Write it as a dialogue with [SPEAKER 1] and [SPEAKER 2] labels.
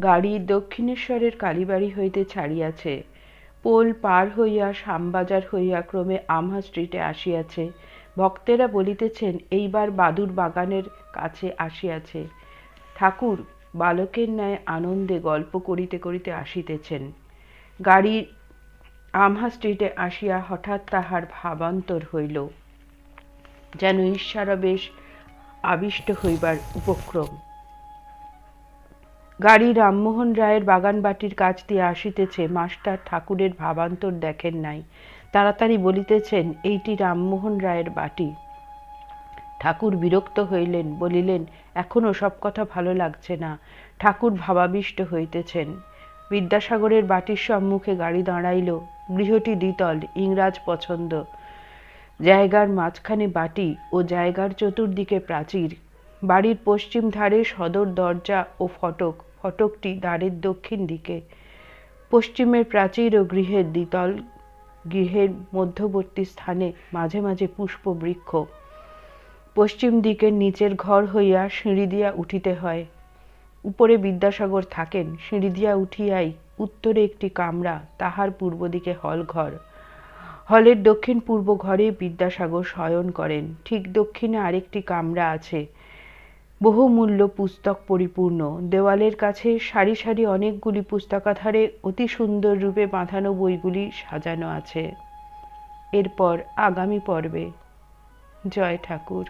[SPEAKER 1] গাড়ি দক্ষিণেশ্বরের কালীবাড়ি হইতে ছাড়িয়াছে, পোল পার হইয়া শ্যামবাজার হইয়া ক্রমে আমহা স্ট্রিটে আসিয়াছে। ভক্তেরা বলিতেছেন এইবার বাদুর বাগানের কাছে আসিয়াছে। ঠাকুর বালকের ন্যায় আনন্দে গল্প করিতে করিতে আসিতেছেন। গাড়ি আমহা স্ট্রিটে আসিয়া হঠাৎ তাহার ভাবান্তর হইল, যেন ঈশ্বরাবেশ আবিষ্ট হইবার উপক্রম। গাড়ি রামমোহন রায়ের বাগানবাটির কাছ দিয়ে আসিতেছে। মাস্টার ঠাকুরের ভাবান্তর দেখেন নাই, তাড়াতাড়ি বলিতেছেন এইটি রামমোহন রায়ের বাটি। ঠাকুর বিরক্ত হইলেন, বলিলেন এখনো সব কথা ভালো লাগছে না। ঠাকুর ভাবাবিষ্ট হইতেছেন। বিদ্যাসাগরের বাটির সম্মুখে গাড়ি দাঁড়াইল। গৃহটি দ্বিতল, ইংরাজ পছন্দ। জায়গার মাঝখানে বাটি ও জায়গার চতুর্দিকে প্রাচীর। বাড়ির পশ্চিম ধারে সদর দরজা ও ফটক, ফটকটি দ্বারের দক্ষিণ দিকে। পশ্চিমের প্রাচীর ও গৃহের দ্বিতল, গৃহের মধ্যবর্তী স্থানে মাঝে মাঝে পুষ্প বৃক্ষ। পশ্চিম দিকের নিচের ঘর হইয়া সিঁড়ি দিয়া উঠিতে হয়। উপরে বিদ্যাসাগর থাকেন। সিঁড়ি দিয়া উঠিয়াই উত্তরে একটি কামরা, তাহার পূর্ব দিকে হল ঘর। হলের দক্ষিণ পূর্ব ঘরে বিদ্যাসাগর শয়ন করেন। ঠিক দক্ষিণে আরেকটি কামরা আছে, বহুমূল্য পুস্তক পরিপূর্ণ। দেওয়ালের কাছে সারি সারি অনেকগুলি পুস্তকাধারে অতি সুন্দর রূপে বাঁধানো বইগুলি সাজানো আছে। এরপর আগামী পর্বে। জয় ঠাকুর।